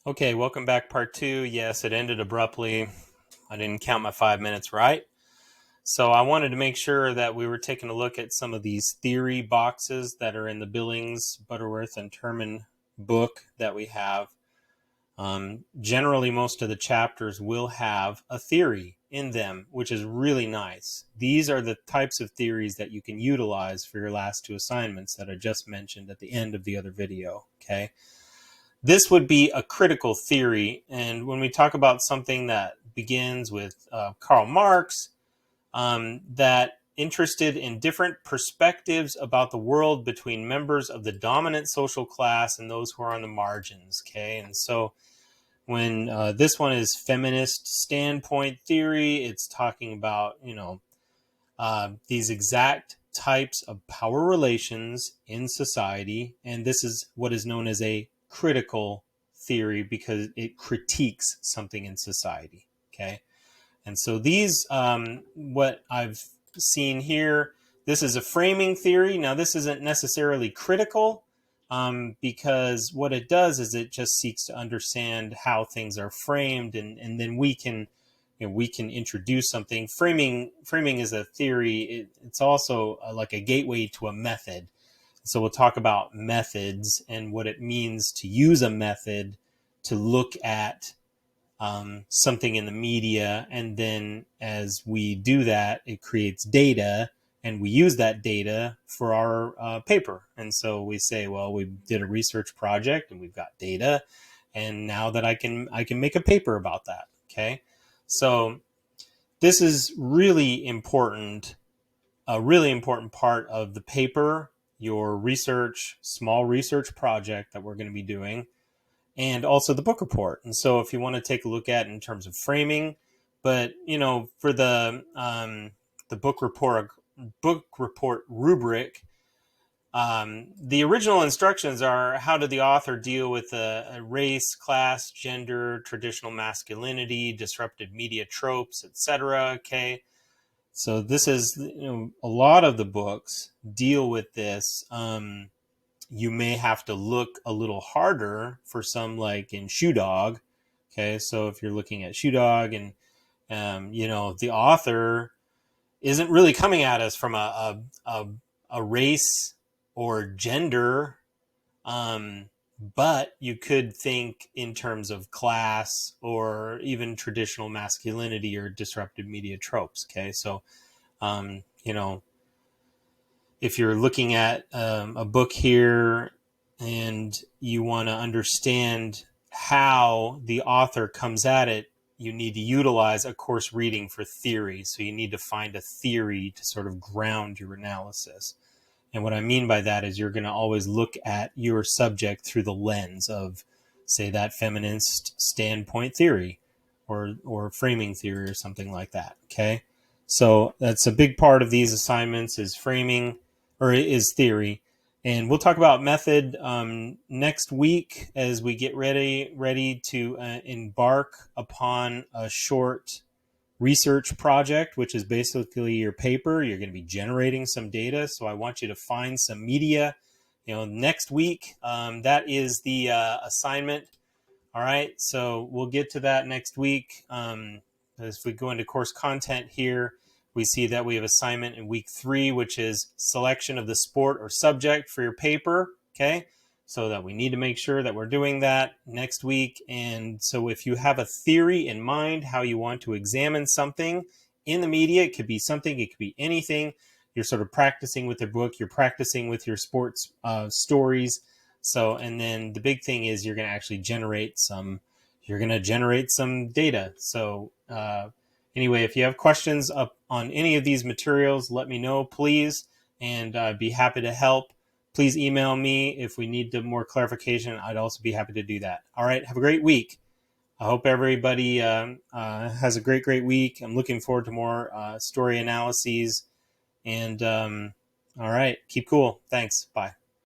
Okay, welcome back, part two. Yes, it ended abruptly. I didn't count my 5 minutes right. So I wanted to make sure that we were taking a look at some of these theory boxes that are in the Billings, Butterworth, and Terman book that we have. Generally, most of the chapters will have a theory in them, which is really nice. These are the types of theories that you can utilize for your last two assignments that I just mentioned at the end of the other video, okay? This would be a critical theory. And when we talk about something that begins with Karl Marx, that interested in different perspectives about the world between members of the dominant social class and those who are on the margins. Okay, and so when this one is feminist standpoint theory, it's talking about these exact types of power relations in society, and this is what is known as a critical theory because it critiques something in society. Okay, and so these, what I've seen here, this is a framing theory. Now, this isn't necessarily critical because what it does is it just seeks to understand how things are framed, and then we can introduce something. Framing is a theory. It's also like a gateway to a method. So we'll talk about methods and what it means to use a method to look at something in the media, and then as we do that, it creates data, and we use that data for our paper. And so we say, well, we did a research project and we've got data, and now that I can make a paper about that. Okay, so this is really important, a really important part of the paper, your research, small research project that we're going to be doing, and also the book report. And so if you want to take a look at it in terms of framing, but for the book report rubric, the original instructions are: how did the author deal with a race, class, gender, traditional masculinity, disrupted media tropes, etc. Okay, so this is, a lot of the books deal with this. You may have to look a little harder for some, like in Shoe Dog. Okay, so if you're looking at Shoe Dog, and the author isn't really coming at us from a race or gender, but you could think in terms of class or even traditional masculinity or disrupted media tropes. Okay, so um, you know if you're looking at a book here and you want to understand how the author comes at it, you need to utilize a course reading for theory. So you need to find a theory to sort of ground your analysis. And what I mean by that is you're going to always look at your subject through the lens of, say, that feminist standpoint theory or framing theory or something like that. Okay, so that's a big part of these assignments, is framing, or is theory. And we'll talk about method next week as we get ready to embark upon a short research project, which is basically your paper. You're going to be generating some data, so I want you to find some media next week. That is the assignment. All right, so we'll get to that next week. As we go into course content here, we see that we have assignment in week 3, which is selection of the sport or subject for your paper. Okay, so that we need to make sure that we're doing that next week. And so if you have a theory in mind, how you want to examine something in the media, it could be something, it could be anything. You're sort of practicing with your book, you're practicing with your sports stories. So, and then the big thing is you're going to generate some data. So anyway, if you have questions up on any of these materials, let me know, please, and I'd be happy to help. Please email me if we need more clarification. I'd also be happy to do that. All right, have a great week. I hope everybody has a great week. I'm looking forward to more story analyses. And all right, keep cool. Thanks. Bye.